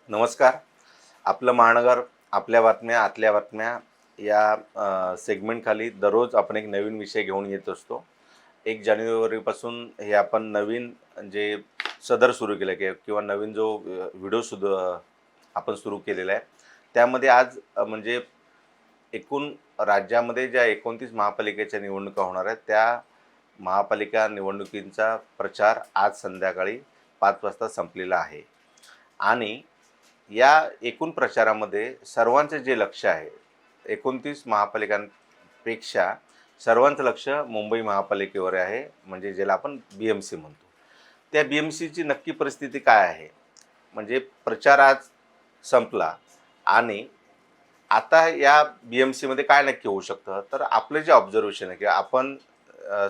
नमस्कार. आपलं महानगर, आपल्या बातम्या, आतल्या बातम्या या सेगमेंटखाली दररोज आपण एक नवीन विषय घेऊन येत असतो. 1 जानेवारीपासून हे आपण नवीन जे सदर सुरू केलं किंवा नवीन जो व्हिडिओ आपण सुरू केलेला आहे. त्यामध्ये आज म्हणजे एकूण राज्यामध्ये ज्या 29 महापालिकेच्या निवडणुका होणार आहेत, त्या महापालिका निवडणुकींचा प्रचार आज संध्याकाळी 5 वाजता संपलेला आहे. आणि या एकूण प्रचारामध्ये सर्वांचे जे लक्ष आहे, 29 महापालिकांपेक्षा सर्वांचं लक्ष मुंबई महापालिकेवर आहे, म्हणजे ज्याला आपण BMC म्हणतो. त्या BMCची नक्की परिस्थिती काय आहे? म्हणजे प्रचार आज संपला आणि आता या BMCमध्ये काय नक्की होऊ शकतं? तर आपलं जे ऑब्झर्वेशन आहे, की आपण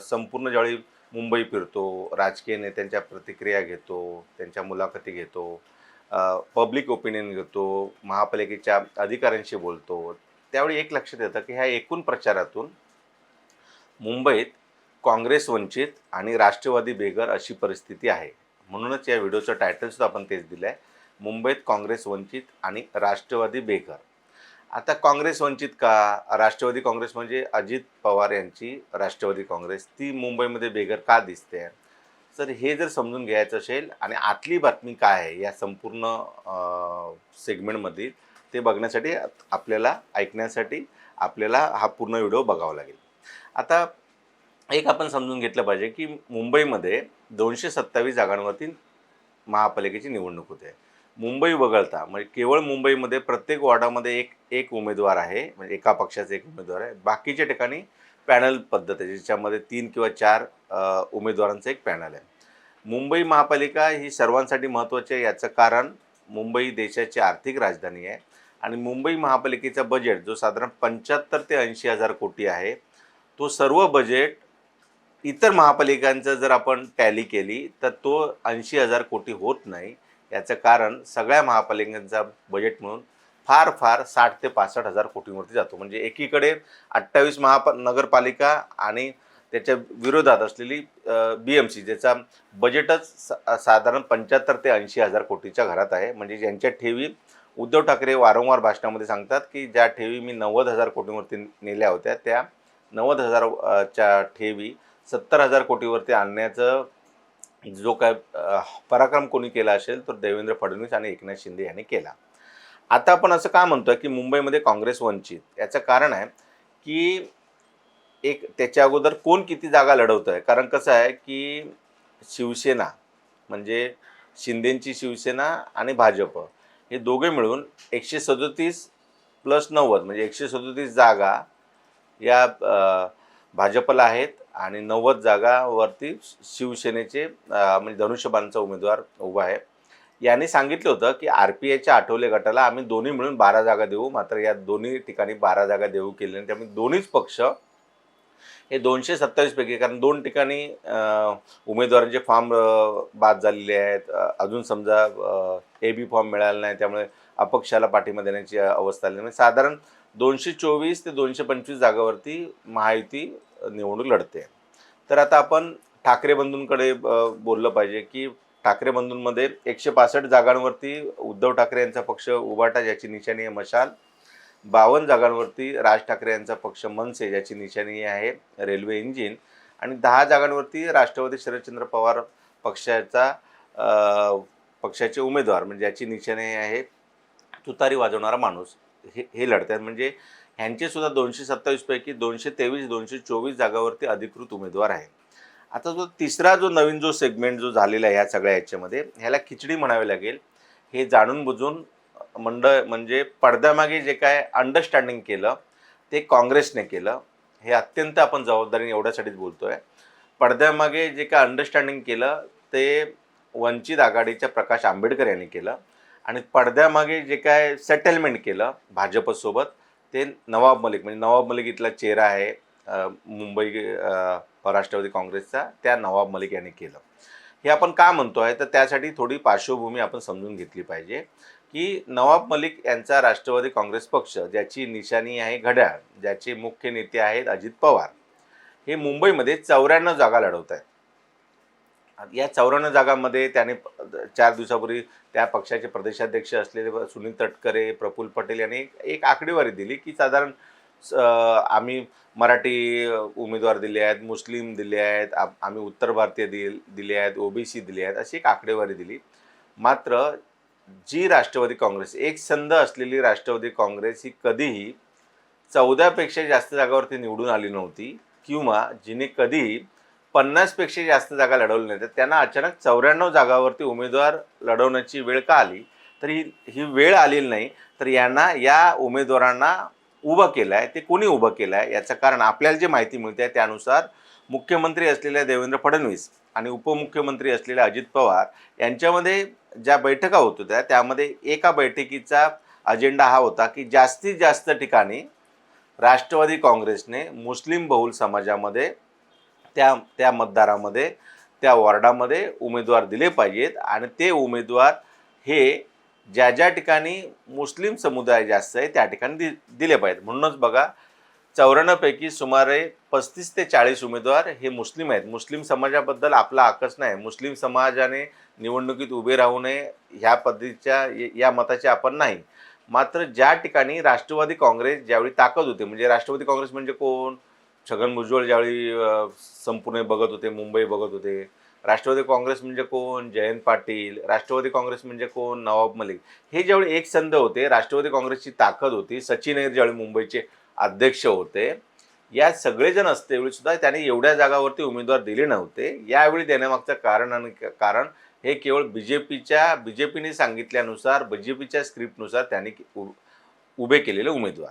संपूर्ण ज्यावेळी मुंबई फिरतो, राजकीय नेत्यांच्या प्रतिक्रिया घेतो, त्यांच्या मुलाखती घेतो, पब्लिक ओपिनियन घेतो, महापालिकेच्या अधिकाऱ्यांशी बोलतो, त्यावेळी एक लक्षात येतं, की ह्या एकूण प्रचारातून मुंबईत काँग्रेस वंचित आणि राष्ट्रवादी बेघर अशी परिस्थिती आहे. म्हणूनच या व्हिडिओचं टायटलसुद्धा आपण तेच दिलं आहे, मुंबईत काँग्रेस वंचित आणि राष्ट्रवादी बेघर. आता काँग्रेस वंचित का? राष्ट्रवादी काँग्रेस म्हणजे अजित पवार यांची राष्ट्रवादी काँग्रेस, ती मुंबईमध्ये बेघर का दिसते? तर हे जर समजून घ्यायचं असेल आणि आतली बातमी काय आहे या संपूर्ण सेगमेंटमधील, ते बघण्यासाठी आपल्याला ऐकण्यासाठी आपल्याला हा पूर्ण व्हिडिओ बघावा लागेल. आता एक आपण समजून घेतलं पाहिजे, की मुंबईमध्ये 227 जागांवरती महापालिकेची निवडणूक होते. मुंबई वगळता म्हणजे केवळ मुंबईमध्ये प्रत्येक वॉर्डामध्ये एक एक उमेदवार आहे, म्हणजे एका पक्षाचा एक उमेदवार आहे. बाकीच्या ठिकाणी पॅनल पद्धत आहे, ज्याच्यामध्ये 3 किंवा 4 उमेदवारांचं एक पॅनल आहे. मुंबई महापालिका ही सर्वांसाठी महत्त्वाची आहे. याचं कारण मुंबई देशाची आर्थिक राजधानी आहे आणि मुंबई महापालिकेचा बजेट जो साधारण 75 ते 80,000 कोटी आहे, तो सर्व बजेट इतर महापालिकांचं जर आपण टॅली केली तर तो 80,000 कोटी होत नाही. याचं कारण सगळ्या महापालिकांचा बजेट म्हणून फार फार 60 ते 65,000 कोटींवरती जातो. म्हणजे एकीकडे 28 नगरपालिका आणि त्याच्या विरोधात असलेली BMC, ज्याचा बजेटच साधारण 75 ते 80,000 कोटीच्या घरात आहे. म्हणजे ज्यांच्या ठेवी उद्धव ठाकरे वारंवार भाषणामध्ये सांगतात, की ज्या ठेवी मी 90,000 कोटींवरती नेल्या होत्या, त्या 90,000 च्या ठेवी 70,000 कोटीवरती आणण्याचं जो काय पराक्रम कोणी केला असेल, तर देवेंद्र फडणवीस आणि एकनाथ शिंदे यांनी केला. आता आपण असं का म्हणतोय, की मुंबईमध्ये काँग्रेस वंचित? याचं कारण आहे, की एक त्याच्या अगोदर कोण किती जागा लढवतंय. कारण कसं आहे, की शिवसेना म्हणजे शिंदेंची शिवसेना आणि भाजप हे दोघे मिळून 137 प्लस 90 म्हणजे 137 जागा या भाजपला आहेत आणि 90 जागावरती शिवसेनेचे म्हणजे धनुष्यबाणचा उमेदवार उभा आहे. यांनी सांगितलं होतं, की RPIच्या आठवले गटाला आम्ही दोन्ही मिळून 12 जागा देऊ. मात्र या दोन्ही ठिकाणी 12 जागा देऊ केल्या नाही. त्यामुळे दोन्हीच पक्ष हे 227 पैकी, कारण 2 ठिकाणी उमेदवारांचे फॉर्म बाद झालेले आहेत. अजून समजा AB फॉर्म मिळाला नाही, त्यामुळे अपक्षाला पाठिंबा देण्याची अवस्था आली. म्हणजे साधारण 224 ते 225 जागावरती महायुती निवडणूक लढते. तर आता आपण ठाकरे बंधूंकडे बोललं पाहिजे, की ठाकरे बंधूंमध्ये 165 जागांवरती उद्धव ठाकरे यांचा पक्ष उभाटा, ज्याची निशाणी आहे मशाल. 52 जागांवरती राज ठाकरे यांचा पक्ष मनसे, ज्याची निशाणी आहे रेल्वे इंजिन. आणि 10 जागांवरती राष्ट्रवादी शरदचंद्र पवार पक्षाचा पक्षाचे उमेदवार, म्हणजे ज्याची निशाणी आहे तुतारी वाजवणारा माणूस, हे लढत आहेत. म्हणजे ह्यांचे सुद्धा 227 पैकी 223 224 जागावरती अधिकृत उमेदवार आहे. आता जो तिसरा नवीन सेगमेंट झालेला आहे ह्या सगळ्या ह्याच्यामध्ये, ह्याला खिचडी म्हणावे लागेल. हे जाणून बुजून म्हणजे पडद्यामागे जे काय अंडरस्टँडिंग केलं ते काँग्रेसने केलं. हे अत्यंत आपण जबाबदारीने एवढ्यासाठीच बोलतोय. पडद्यामागे जे काय अंडरस्टँडिंग केलं ते वंचित आघाडीच्या प्रकाश आंबेडकर यांनी केलं आणि पडद्यामागे जे काय सेटलमेंट केलं भाजपसोबत ते नवाब मलिक, म्हणजे नवाब मलिक इथला चेहरा आहे मुंबई राष्ट्रवादी काँग्रेसचा, त्या नवाब मलिक यांनी केलं. हे आपण का म्हणतोय, तर त्यासाठी थोडी पार्श्वभूमी आपण समजून घेतली पाहिजे, की नवाब मलिक यांचा राष्ट्रवादी काँग्रेस पक्ष, ज्याची निशाणी आहे घड्याळ, ज्याचे मुख्य नेते आहेत अजित पवार, हे मुंबईमध्ये 94 जागा लढवत आहेत. या 54 जागांमध्ये त्याने 4 दिवसापूर्वी त्या पक्षाचे प्रदेशाध्यक्ष असलेले सुनील तटकरे, प्रफुल्ल पटेल यांनी एक आकडेवारी दिली की साधारण आम्ही मराठी उमेदवार दिले आहेत, मुस्लिम दिले आहेत, आम्ही उत्तर भारतीय दिले आहेत, ओबीसी दिले आहेत, अशी एक आकडेवारी दिली. मात्र जी राष्ट्रवादी काँग्रेस, एक संध असलेली राष्ट्रवादी काँग्रेस ही कधीही 14 पेक्षा जास्त जागावरती निवडून आली नव्हती, किंवा जिने कधीही 50 पेक्षा जास्त जागा लढवल्या नाहीत, त्यांना अचानक 94 जागावरती उमेदवार लढवण्याची वेळ का आली? तर ही वेळ आलेली नाही, तर यांना, या उमेदवारांना उभं केलं आहे. ते कोणी उभं केलं आहे याचं कारण आपल्याला जे माहिती मिळते आहे त्यानुसार मुख्यमंत्री असलेल्या देवेंद्र फडणवीस आणि उपमुख्यमंत्री असलेल्या अजित पवार यांच्यामध्ये ज्या बैठका होत होत्या त्यामध्ये एका बैठकीचा अजेंडा हा होता की जास्तीत जास्त ठिकाणी राष्ट्रवादी काँग्रेसने मुस्लिम बहुल समाजामध्ये त्या त्या मतदारामध्ये, त्या वॉर्डामध्ये उमेदवार दिले पाहिजेत, आणि ते उमेदवार हे ज्या ज्या ठिकाणी मुस्लिम समुदाय जास्त आहे त्या ठिकाणी दिले पाहिजेत. म्हणूनच बघा, 94 पैकी सुमारे 35 ते 40 उमेदवार हे मुस्लिम आहेत. मुस्लिम समाजाबद्दल आपला आकस नाही, मुस्लिम समाजाने निवडणुकीत उभे राहू नये ह्या पद्धतीच्या या मताचे आपण नाही. मात्र ज्या ठिकाणी राष्ट्रवादी काँग्रेस ज्यावेळी ताकद होते, म्हणजे राष्ट्रवादी काँग्रेस म्हणजे कोण? छगन भुजबळ ज्यावेळी संपूर्ण बघत होते, मुंबई बघत होते. राष्ट्रवादी काँग्रेस म्हणजे कोण? जयंत पाटील. राष्ट्रवादी काँग्रेस म्हणजे कोण? नवाब मलिक. हे ज्यावेळी एक संध होते, राष्ट्रवादी काँग्रेसची ताकद होती, सचिन अय्यर ज्यावेळी मुंबईचे अध्यक्ष होते, या सगळेजण असतेवेळी सुद्धा त्याने एवढ्या जागावरती उमेदवार दिले नव्हते. यावेळी देण्यामागचं कारण हे केवळ बीजेपीने सांगितल्यानुसार, बीजेपीच्या स्क्रिप्टनुसार त्यांनी उभे केलेले उमेदवार.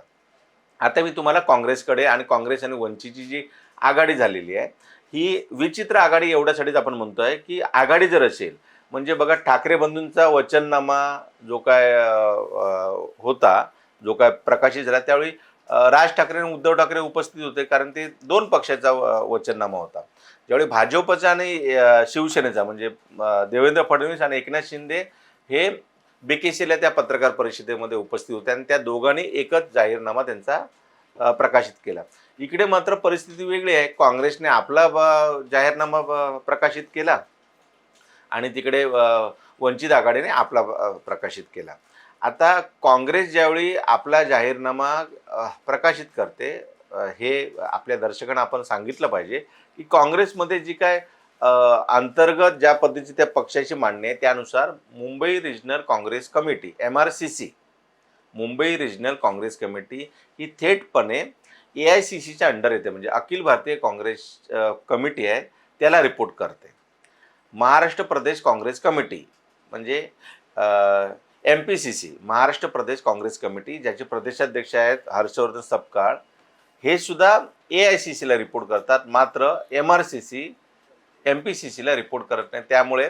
आता मी तुम्हाला काँग्रेसकडे आणि काँग्रेस आणि वंचितची जी आघाडी झालेली आहे, ही विचित्र आघाडी एवढ्यासाठीच आपण म्हणतोय की आघाडी जर असेल, म्हणजे बघा, ठाकरे बंधूंचा वचननामा जो काय होता, जो काय प्रकाशित झाला, त्यावेळी राज ठाकरे आणि उद्धव ठाकरे उपस्थित होते, कारण ते 2 पक्षाचा वचननामा होता. ज्यावेळी भाजपचा आणि शिवसेनेचा, म्हणजे देवेंद्र फडणवीस आणि एकनाथ शिंदे हे बीकेसीला त्या पत्रकार परिषदेमध्ये उपस्थित होते आणि त्या दोघांनी एकच जाहीरनामा त्यांचा प्रकाशित केला. इकडे मात्र परिस्थिती वेगळी आहे. काँग्रेसने आपला जाहीरनामा प्रकाशित केला आणि तिकडे वंचित आघाडीने आपला प्रकाशित केला. आता काँग्रेस ज्यावेळी आपला जाहीरनामा प्रकाशित करते, हे आपल्या दर्शकांना आपण सांगितलं पाहिजे की काँग्रेसमध्ये जी काय अंतर्गत ज्या पद्धतीची त्या पक्षाची मांडणी आहे त्यानुसार Mumbai regional Congress committee, MRCC, Mumbai regional Congress committee ही थेटपणे AICCच्या अंडर येते, म्हणजे अखिल भारतीय काँग्रेस कमिटी आहे त्याला रिपोर्ट करते. महाराष्ट्र प्रदेश काँग्रेस कमिटी म्हणजे MPCC, महाराष्ट्र प्रदेश काँग्रेस कमिटी, ज्याचे प्रदेशाध्यक्ष आहेत हर्षवर्धन सपकाळ, हे सुद्धा AICCला रिपोर्ट करतात. मात्र MRCC MPCCला रिपोर्ट करत नाही. त्यामुळे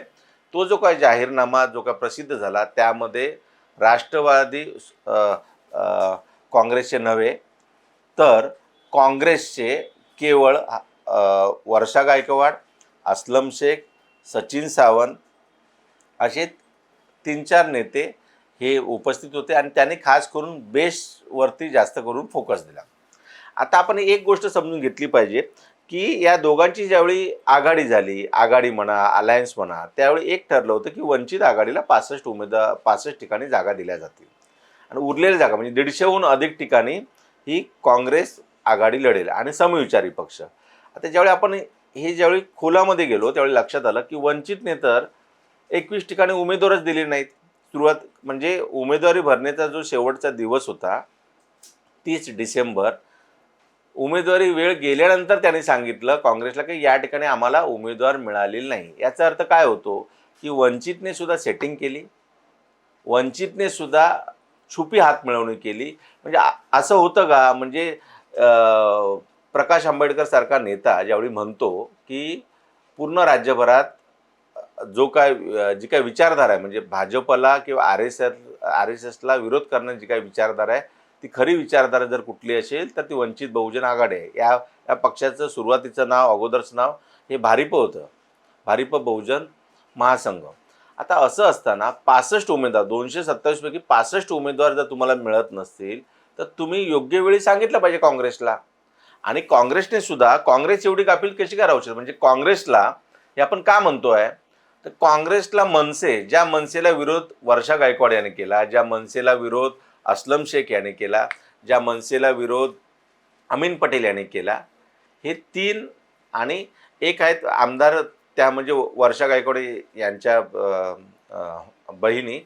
तो जो काय जाहीरनामा जो काय प्रसिद्ध झाला त्यामध्ये राष्ट्रवादी काँग्रेसचे नव्हे तर काँग्रेसचे केवळ वर्षा गायकवाड, अस्लम शेख, सचिन सावंत असे 3-4 नेते हे उपस्थित होते आणि त्यांनी खास करून बेसवरती जास्त करून फोकस दिला. आता आपण एक गोष्ट समजून घेतली पाहिजे की या दोघांची ज्यावेळी आघाडी झाली, आघाडी म्हणा, अलायन्स म्हणा, त्यावेळी एक ठरलं होतं की वंचित आघाडीला 65 ठिकाणी जागा दिल्या जातील आणि उरलेल्या जागा म्हणजे 150हून अधिक ठिकाणी ही काँग्रेस आघाडी लढेल आणि समविचारी पक्ष. आता ज्यावेळी आपण ज्यावेळी खोलामध्ये गेलो त्यावेळी लक्षात आलं की वंचितने तर 21 ठिकाणी उमेदवारच दिले नाहीत. सुरुवात म्हणजे उमेदवारी भरण्याचा जो शेवटचा दिवस होता 30 डिसेंबर, उमेदवारी वेळ गेल्यानंतर त्यांनी सांगितलं काँग्रेसला की या ठिकाणी आम्हाला उमेदवार मिळालेले नाही. याचा अर्थ काय होतो की वंचितने सुद्धा सेटिंग केली, वंचितने सुद्धा छुपी हात मिळवणी केली. म्हणजे असं होतं का? म्हणजे प्रकाश आंबेडकर सारखा नेता ज्यावेळी म्हणतो की पूर्ण राज्यभरात जो काय जी काय विचारधारा आहे, म्हणजे भाजपला किंवा RSSला विरोध करण्याची जी काही विचारधारा आहे ती खरी विचारधारा जर कुठली असेल तर ती वंचित बहुजन आघाडी आहे. या पक्षाचं सुरुवातीचं नाव, अगोदरचं नाव हे भारिप होतं, भारिप बहुजन महासंघ. आता असं असताना 65 उमेदवार, 227 पैकी 65 उमेदवार जर तुम्हाला मिळत नसतील तर तुम्ही योग्य वेळी सांगितलं पाहिजे काँग्रेसला. आणि काँग्रेसने सुद्धा, काँग्रेस एवढी गाफील कशी काय राहू शकते? म्हणजे काँग्रेसला हे आपण का म्हणतोय, तर काँग्रेसला मनसे, ज्या मनसेला विरोध वर्षा गायकवाड यांनी केला, ज्या मनसेला विरोध अस्लम शेख यांनी केला, ज्या मनसेला विरोध अमीन पटेल यांनी केला, हे 3 आणि एक आहेत आमदार, त्या म्हणजे वर्षा गायकवाड यांच्या बहिणी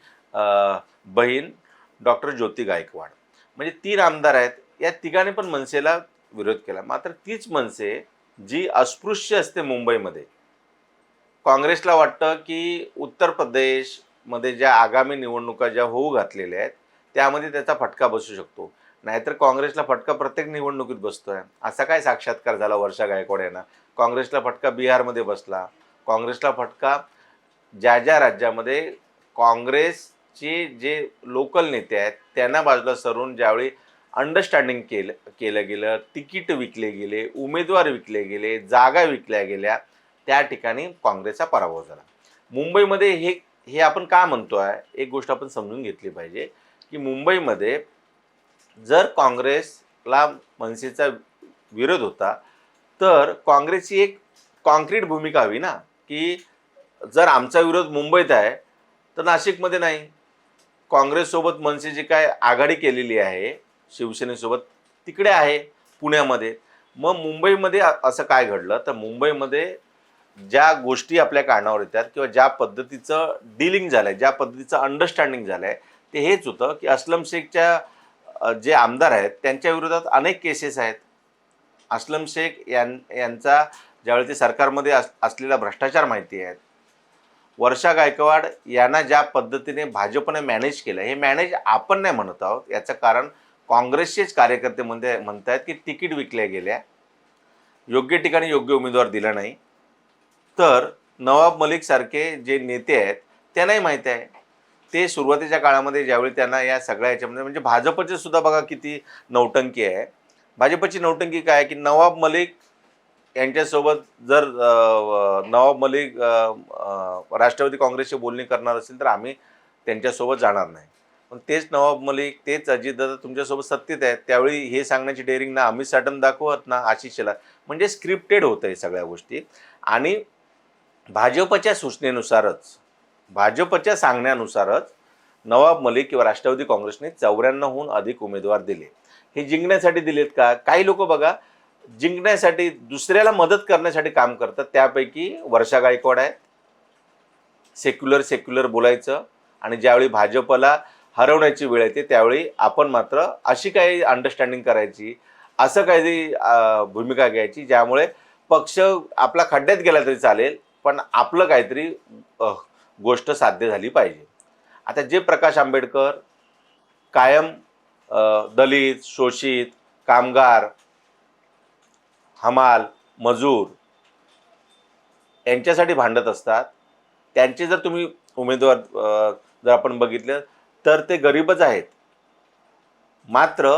बहीण डॉक्टर ज्योती गायकवाड, म्हणजे 3 आमदार आहेत. या तिघांनी पण मनसेला विरोध केला. मात्र तीच मनसे जी अस्पृश्य असते मुंबईमध्ये, काँग्रेसला वाटतं की उत्तर प्रदेशमध्ये ज्या आगामी निवडणुका ज्या होऊ घातलेल्या आहेत त्यामध्ये त्याचा फटका बसू शकतो. नाहीतर काँग्रेसला फटका प्रत्येक निवडणुकीत बसतोय. असा काय साक्षात्कार झाला वर्षा गायकवाड यांना? काँग्रेसला फटका बिहारमध्ये बसला, काँग्रेसला फटका ज्या ज्या राज्यामध्ये काँग्रेसचे जे लोकल नेते आहेत त्यांना बाजूला सरून ज्यावेळी अंडरस्टँडिंग केलं गेलं, तिकीट विकले गेले, उमेदवार विकले गेले, जागा विकल्या गेल्या, त्या ठिकाणी काँग्रेसचा पराभव झाला. मुंबईमध्ये हे आपण का म्हणतोय, एक गोष्ट आपण समजून घेतली पाहिजे की मुंबईमध्ये जर काँग्रेसला मनसेचा विरोध होता तर काँग्रेसची एक कॉन्क्रीट भूमिका हवी ना, की जर आमचा विरोध मुंबईत आहे तर नाशिकमध्ये नाही. काँग्रेससोबत मनसे जी काय आघाडी केलेली आहे शिवसेनेसोबत तिकडे आहे पुण्यामध्ये. मग मुंबईमध्ये असं काय घडलं, तर मुंबईमध्ये ज्या गोष्टी आपल्या कानावर येतात किंवा ज्या पद्धतीचं डीलिंग झालं आहे, ज्या पद्धतीचं अंडरस्टँडिंग झालं आहे, ते हेच होतं की अस्लम शेखच्या जे आमदार आहेत त्यांच्या विरोधात अनेक केसेस आहेत. अस्लम शेख यांचा ज्यावेळी ते सरकारमध्ये असलेला भ्रष्टाचार माहिती आहेत. वर्षा गायकवाड यांना ज्या पद्धतीने भाजपने मॅनेज केलं, हे मॅनेज आपण नाही म्हणत आहोत, याचं कारण काँग्रेसचेच कार्यकर्ते म्हणतायत की तिकीट विकल्या गेल्या, योग्य ठिकाणी योग्य उमेदवार दिला नाही. तर नवाब मलिक सारखे जे नेते आहेत त्यांनाही माहीत आहे. ते सुरुवातीच्या काळामध्ये ज्यावेळी त्यांना या सगळ्या ह्याच्यामध्ये, म्हणजे भाजपचे सुद्धा बघा किती नौटंकी आहे. भाजपची नौटंकी काय की नवाब मलिक यांच्यासोबत जर नवाब मलिक राष्ट्रवादी काँग्रेसची बोलणी करणार असेल तर आम्ही त्यांच्यासोबत जाणार नाही. पण तेच नवाब मलिक, तेच अजितदादा तुमच्यासोबत सत्तेत आहेत, त्यावेळी हे सांगण्याची डेअरिंग ना अमित साटम दाखवत ना आशिष शेलार. म्हणजे स्क्रिप्टेड होतं हे सगळ्या गोष्टी. आणि भाजपच्या सूचनेनुसारच, भाजपच्या सांगण्यानुसारच नवाब मलिक किंवा राष्ट्रवादी काँग्रेसने 94हून अधिक उमेदवार दिले. हे जिंकण्यासाठी दिलेत का? काही लोक बघा जिंकण्यासाठी, दुसऱ्याला मदत करण्यासाठी काम करतात. त्यापैकी वर्षा गायकवाड आहे. सेक्युलर बोलायचं आणि ज्यावेळी भाजपला हरवण्याची वेळ येते त्यावेळी आपण मात्र अशी काही अंडरस्टँडिंग करायची, असं काही भूमिका घ्यायची ज्यामुळे पक्ष आपला खड्ड्यात गेला तरी चालेल पण आपलं काहीतरी गोष्ट साध्य झाली पाहिजे. आता जे प्रकाश आंबेडकर कायम दलित, शोषित, कामगार, हमाल, मजूर यांच्यासाठी भांडत असतात, त्यांचे जर तुम्ही उमेदवार जर आपण बघितलं तर ते गरीबच आहेत. मात्र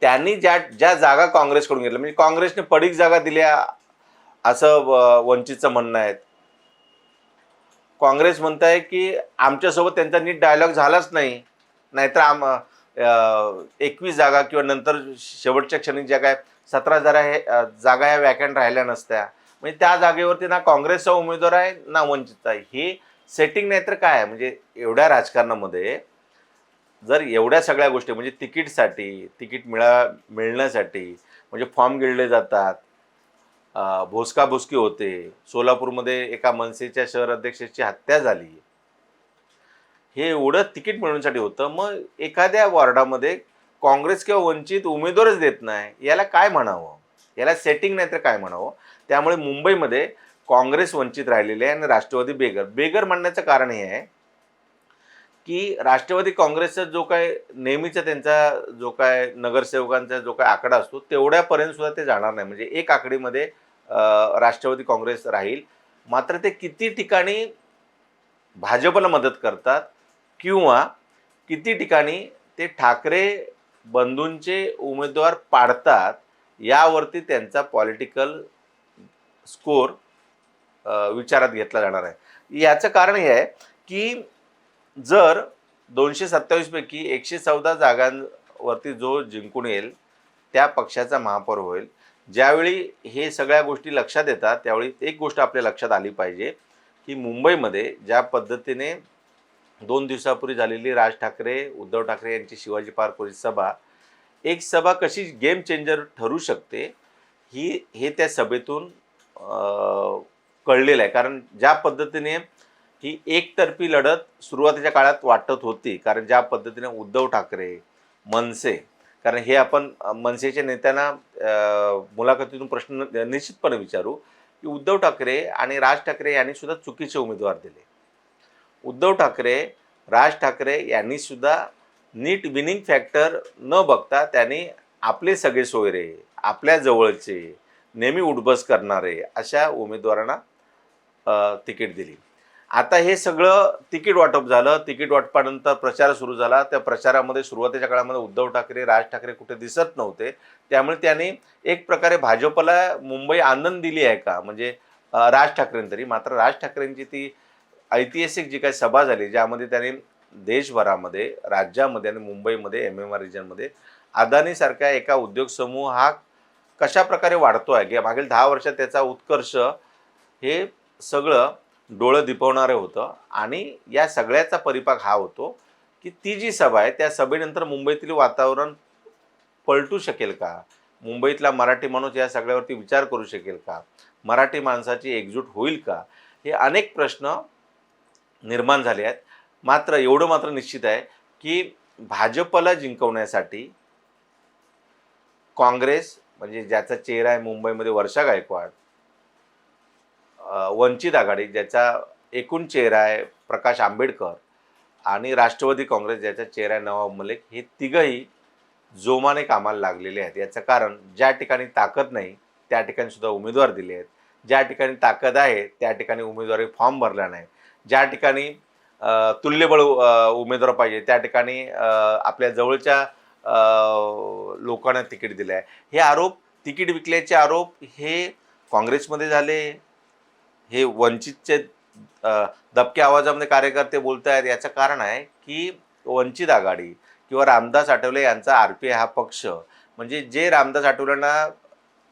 त्यांनी ज्या जागा काँग्रेसकडून घेतल्या, म्हणजे काँग्रेसने पडीक जागा दिल्या असं वंचितचं म्हणणं आहे. काँग्रेस म्हणताय की आमच्यासोबत त्यांचा नीट डायलॉग झालाच नाही, नाहीतर 21 जागा किंवा नंतर शेवटच्या क्षणी ज्या काय 17 जागा ह्या वॅकंट राहिल्या नसत्या. म्हणजे त्या जागेवरती ना काँग्रेसचा उमेदवार आहे ना वंचितचा आहे. हे सेटिंग नाही तर काय आहे? म्हणजे एवढ्या राजकारणामध्ये जर एवढ्या सगळ्या गोष्टी, म्हणजे तिकीट मिळण्यासाठी म्हणजे फॉर्म गिळले जातात, भोसकाभोसकी होते. सोलापूरमध्ये एका मनसेच्या शहर अध्यक्षाची हत्या झाली. हे एवढं तिकीट मिळवण्यासाठी होतं. मग एखाद्या वॉर्डामध्ये काँग्रेस किंवा वंचित उमेदवारच देत नाही, याला काय म्हणावं? याला सेटिंग नाही तर काय म्हणावं? त्यामुळे मुंबईमध्ये काँग्रेस वंचित राहिलेले आहे आणि राष्ट्रवादी बेघर म्हणण्याचं कारण हे आहे की राष्ट्रवादी काँग्रेसचा जो काय नेहमीचा त्यांचा जो काय नगरसेवकांचा जो काय आकडा असतो तेवढ्यापर्यंत सुद्धा ते जाणार नाही. म्हणजे एक आकडीमध्ये राष्ट्रवादी काँग्रेस राहील. मात्र ते किती ठिकाणी भाजपला मदत करतात किंवा किती ठिकाणी ते ठाकरे बंधूंचे उमेदवार पाडतात, यावरती त्यांचा पॉलिटिकल स्कोर विचारात घेतला जाणार आहे. याचं कारण हे आहे की जर 227 पैकी 114 जागांवरती जो जिंकून येईल त्या पक्षाचा महापौर होईल. ज्यावेळी हे सगळ्या गोष्टी लक्षात येतात त्यावेळी एक गोष्ट आपल्या लक्षात आली पाहिजे की मुंबईमध्ये ज्या पद्धतीने 2 दिवसापूर्वी झालेली राज ठाकरे, उद्धव ठाकरे यांची शिवाजी पार्कवरील सभा, एक सभा कशी गेम चेंजर ठरू शकते हे त्या सभेतून कळलेलं आहे. कारण ज्या पद्धतीने ही एकतर्फी लढत सुरुवातीच्या काळात वाटत होती, कारण ज्या पद्धतीने उद्धव ठाकरे, मनसे, कारण हे आपण मनसेच्या नेत्यांना मुलाखतीतून प्रश्न निश्चितपणे विचारू की उद्धव ठाकरे आणि राज ठाकरे यांनी सुद्धा चुकीचे उमेदवार दिले. उद्धव ठाकरे, राज ठाकरे यांनी सुद्धा नीट विनिंग फॅक्टर न बघता त्यांनी आपले सगळे सोयरे, आपल्या जवळचे, नेहमी उठबस करणारे अशा उमेदवारांना तिकीट दिली. आता हे सगळं तिकीट वाटप झालं. तिकीट वाटपानंतर प्रचार सुरू झाला. त्या प्रचारामध्ये सुरुवातीच्या काळामध्ये उद्धव ठाकरे, राज ठाकरे कुठे दिसत नव्हते. त्यामुळे त्यांनी एक प्रकारे भाजपला मुंबई आनंद दिली आहे का, म्हणजे राज ठाकरेंनी तरी. मात्र राज ठाकरेंची ती ऐतिहासिक जी काही सभा झाली, ज्यामध्ये त्यांनी देशभरामध्ये, राज्यामध्ये आणि मुंबईमध्ये MMR रिजनमध्ये अदानीसारख्या एका उद्योग समूह हा कशा प्रकारे वाढतो आहे की मागील 10 वर्षात त्याचा उत्कर्ष हे सगळं डोळं दिपवणारं होतं. आणि या सगळ्याचा परिपाक हा होतो की ती जी सभा आहे त्या सभेनंतर मुंबईतील वातावरण पलटू शकेल का, मुंबईतला मराठी माणूस या सगळ्यावरती विचार करू शकेल का, मराठी माणसाची एकजूट होईल का, हे अनेक प्रश्न निर्माण झाले आहेत. मात्र एवढं मात्र निश्चित आहे की भाजपला जिंकवण्यासाठी काँग्रेस, म्हणजे ज्याचा चेहरा आहे मुंबईमध्ये वर्षा गायकवाड, वंचित आघाडी ज्याचा एकूण चेहरा आहे प्रकाश आंबेडकर, आणि राष्ट्रवादी काँग्रेस ज्याचा चेहरा आहे नवाब मलिक, हे तिघंही जोमाने कामाला लागलेले आहेत. याचं कारण ज्या ठिकाणी ताकद नाही त्या ठिकाणी सुद्धा उमेदवार दिले आहेत, ज्या ठिकाणी ताकद आहे त्या ठिकाणी उमेदवारी फॉर्म भरला नाही, ज्या ठिकाणी तुल्यबळ उमेदवार पाहिजे त्या ठिकाणी आपल्या जवळच्या लोकांना तिकीट दिलं आहे. हे आरोप, तिकीट विकल्याचे आरोप हे काँग्रेसमध्ये झाले, हे वंचितचे दबक्या आवाजामध्ये कार्यकर्ते बोलत आहेत. याचं कारण आहे की वंचित आघाडी किंवा रामदास आठवले यांचा RPI हा पक्ष, म्हणजे जे रामदास आठवलेंना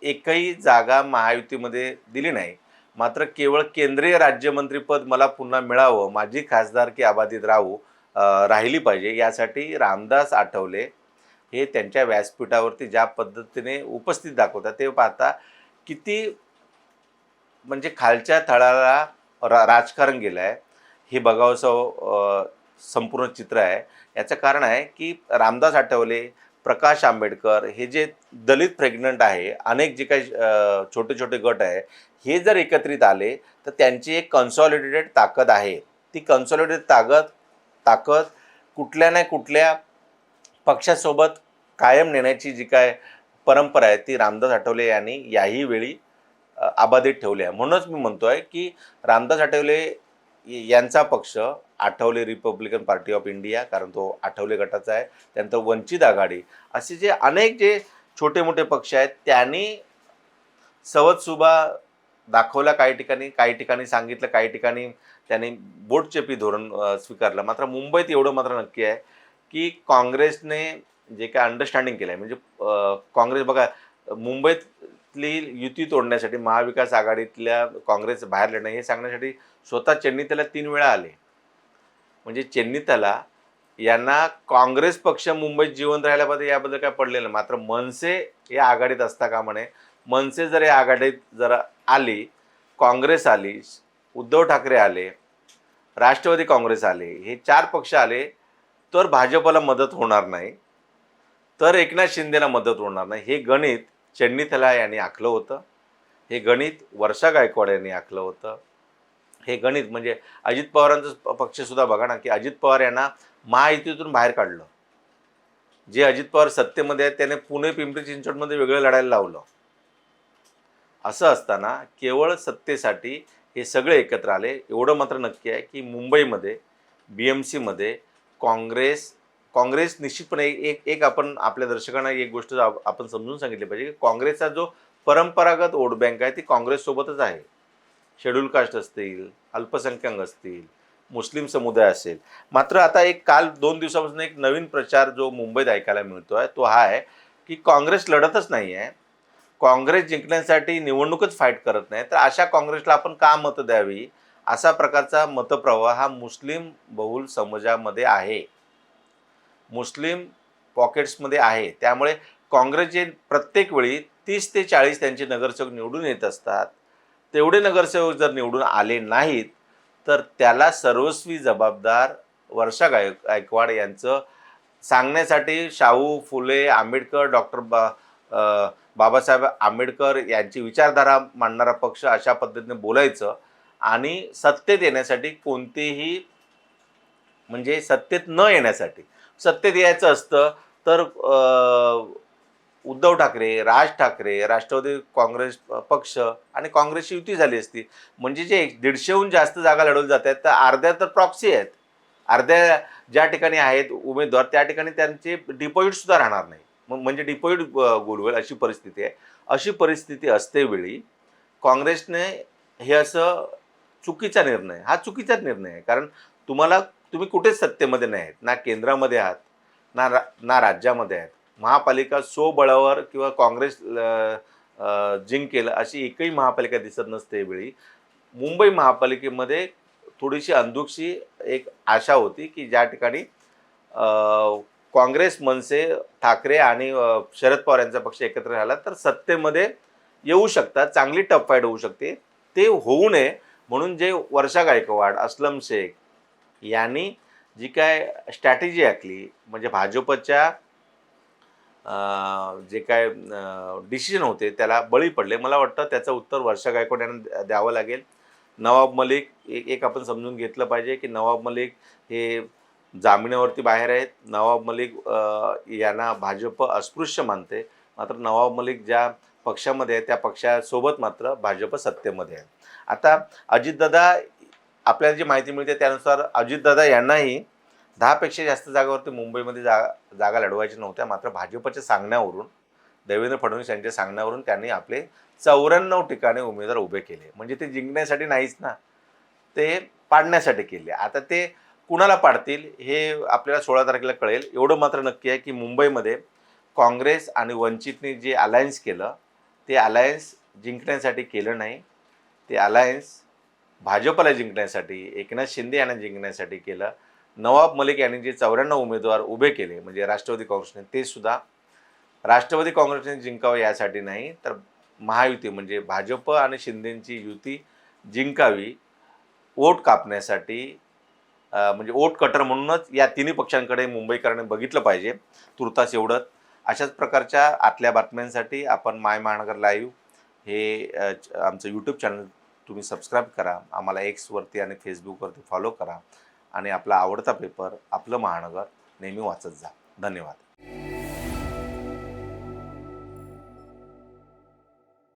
एकही जागा महायुतीमध्ये दिली नाही, मात्र केवळ केंद्रीय राज्यमंत्रीपद मला पुन्हा मिळावं, माझी खासदारकी अबाधित राहिली पाहिजे, यासाठी रामदास आठवले हे त्यांच्या व्यासपीठावरती ज्या पद्धतीने उपस्थित दाखवतात ते पाहता किती म्हणजे खालच्या तळाला राजकारण गेलं आहे हे बघावंसं संपूर्ण चित्र आहे. याचं कारण आहे की रामदास आठवले, प्रकाश आंबेडकर हे जे दलित प्रेग्नंट आहे, अनेक जे काही छोटे छोटे गट आहे, हे जर एकत्रित आले तर त्यांची एक कन्सॉलिडेटेड ताकद आहे. ती कन्सॉलिडेटेड ताकद कुठल्या ना कुठल्या पक्षासोबत कायम नेण्याची जी काय परंपरा आहे ती रामदास आठवले यांनी याही वेळी अबाधित ठेवले आहे. म्हणूनच मी म्हणतोय की रामदास आठवले यांचा पक्ष, Athawale Republican party of India, कारण तो आठवले गटाचा आहे, त्यानंतर वंचित आघाडी, असे जे अनेक जे छोटे मोठे पक्ष आहेत त्यांनी सवतसुभा दाखवला काही ठिकाणी सांगितलं, काही ठिकाणी त्यांनी बोटचेपी धोरण स्वीकारलं. मात्र मुंबईत एवढं मात्र नक्की आहे की काँग्रेसने जे काय अंडरस्टँडिंग केलं आहे, म्हणजे काँग्रेस बघा मुंबईतली युती तोडण्यासाठी महाविकास आघाडीतल्या काँग्रेस बाहेर लढणं हे सांगण्यासाठी स्वतः चेन्नीताला 3 वेळा आले. म्हणजे चेन्नीताला यांना काँग्रेस पक्ष मुंबईत जिवंत राहायला पाहिजे याबद्दल काय पडलेलं. मात्र मनसे या आघाडीत असता का म्हणे, मनसे जर या आघाडीत जर आली, काँग्रेस आली, उद्धव ठाकरे आले, राष्ट्रवादी काँग्रेस आले, हे 4 पक्ष आले तर भाजपला मदत होणार नाही, तर एकनाथ शिंदेला मदत होणार नाही. हे गणित चेन्नीताला यांनी आखलं होतं, हे गणित वर्षा गायकवाड यांनी आखलं होतं. हे गणित म्हणजे अजित पवारांचा पक्षसुद्धा बघा ना की अजित पवार यांना महायुतीतून बाहेर काढलं. जे अजित पवार सत्तेमध्ये आहेत त्याने पुणे पिंपरी चिंचवडमध्ये वेगळं लढायला लावलं. असं असताना केवळ सत्तेसाठी हे सगळे एकत्र आले. एवढं मात्र नक्की आहे की मुंबईमध्ये BMCमध्ये काँग्रेस निश्चितपणे एक आपण आपल्या दर्शकांना एक गोष्ट आपण समजून सांगितली पाहिजे की काँग्रेसचा जो परंपरागत वोट बँक आहे ती काँग्रेससोबतच आहे. शेड्यूल कास्ट असतील, अल्पसंख्याक असतील, मुस्लिम समुदाय असेल. मात्र आता काल 2 दिवसापासून एक नवीन प्रचार जो मुंबईत ऐकायला मिळतो आहे तो हा आहे की काँग्रेस लढतच नाही आहे, काँग्रेस जिंकण्यासाठी निवडणूकच फाईट करत नाही, तर अशा काँग्रेसला आपण का मतं द्यावी, असा प्रकारचा मतप्रवाह हा मुस्लिम बहुल समाजामध्ये आहे, मुस्लिम पॉकेट्समध्ये आहे. त्यामुळे काँग्रेसचे प्रत्येक वेळी 30 ते 40 त्यांचे नगरसेवक निवडून येत असतात. तेवढे नगरसेवक जर निवडून आले नाहीत, तर त्याला सर्वस्वी जबाबदार वर्षा गायकवाड यांचं सांगण्यासाठी शाहू फुले, आंबेडकर, बाबासाहेब आंबेडकर यांची विचारधारा मांडणारा पक्ष अशा पद्धतीने बोलायचं आणि सत्तेत येण्यासाठी कोणतेही म्हणजे सत्तेत न येण्यासाठी, सत्तेत यायचं असतं तर उद्धव ठाकरे, राज ठाकरे, राष्ट्रवादी काँग्रेस पक्ष आणि काँग्रेसची युती झाली असती. म्हणजे जे 150हून जास्त जागा लढवल्या जात आहेत, तर अर्ध्या तर प्रॉक्सी आहेत. अर्ध्या ज्या ठिकाणी आहेत उमेदवार, त्या ठिकाणी त्यांचे डिपॉझिटसुद्धा राहणार नाही. म्हणजे डिपॉझिट गोलवेल अशी परिस्थिती आहे. अशी परिस्थिती असतेवेळी काँग्रेसने हे असं चुकीचा निर्णय, हा चुकीचाच निर्णय आहे. कारण तुम्ही कुठेच सत्तेमध्ये नाही आहेत. ना केंद्रामध्ये आहात, ना राज्यामध्ये आहेत. महापालिका स्वबळावर किंवा काँग्रेस जिंकेल अशी एकही महापालिका दिसत नसते वेळी. मुंबई महापालिकेमध्ये थोडीशी अंधुकशी एक आशा होती, की ज्या ठिकाणी काँग्रेस, मनसे, ठाकरे आणि शरद पवार यांचा पक्ष एकत्र राहिला तर सत्तेमध्ये येऊ शकतात, चांगली टफ फाईट होऊ शकते. ते होऊ नये म्हणून जे वर्षा गायकवाड, अस्लम शेख यांनी जी काय स्ट्रॅटेजी आखली, म्हणजे भाजपच्या जे काय डिसिजन होते त्याला बळी पडले. मला वाटतं त्याचं उत्तर वर्षा गायकवाड यांना द्यावं लागेल. नवाब मलिक एक आपण समजून घेतलं पाहिजे, की नवाब मलिक हे जामिनावरती बाहेर आहेत. नवाब मलिक यांना भाजप अस्पृश्य मानते. मात्र नवाब मलिक ज्या पक्षामध्ये आहे त्या पक्षासोबत मात्र भाजप सत्तेमध्ये आहे. आता अजितदादा, आपल्याला जी माहिती मिळते त्यानुसार अजितदादा यांनाही 10 पेक्षा जास्त जागावरती मुंबईमध्ये जागा लढवायच्या नव्हत्या. मात्र भाजपच्या सांगण्यावरून, देवेंद्र फडणवीस यांच्या सांगण्यावरून त्यांनी आपले 94 ठिकाणी उमेदवार उभे केले. म्हणजे ते जिंकण्यासाठी नाहीच ना, ते पाडण्यासाठी केले. आता ते कुणाला पाडतील हे आपल्याला 16 तारखेला कळेल. एवढं मात्र नक्की आहे, की मुंबईमध्ये काँग्रेस आणि वंचितने जे अलायन्स केलं, ते अलायन्स जिंकण्यासाठी केलं नाही. ते अलायन्स भाजपला जिंकण्यासाठी, एकनाथ शिंदे यांना जिंकण्यासाठी केलं. नवाब मलिक यांनी जे 94 उमेदवार उभे केले म्हणजे राष्ट्रवादी काँग्रेसने, ते सुद्धा राष्ट्रवादी काँग्रेसने जिंकावं यासाठी नाही, तर महायुती म्हणजे भाजप आणि शिंदेची युती जिंकावी, वोट कापण्यासाठी, म्हणजे वोट कटर म्हणूनच या तिन्ही पक्षांकडे मुंबईकरांनी बघितलं पाहिजे. तुर्तास एवढंच. अशाच प्रकारच्या आतल्या बातम्यांसाठी आपण माय महानगर लाईव्ह हे आमचं यूट्यूब चॅनल तुम्ही सबस्क्राईब करा. आम्हाला एक्सवरती आणि फेसबुकवरती फॉलो करा आणि आपला आवडता पेपर आपलं महानगर नेहमी वाचत जा. धन्यवाद.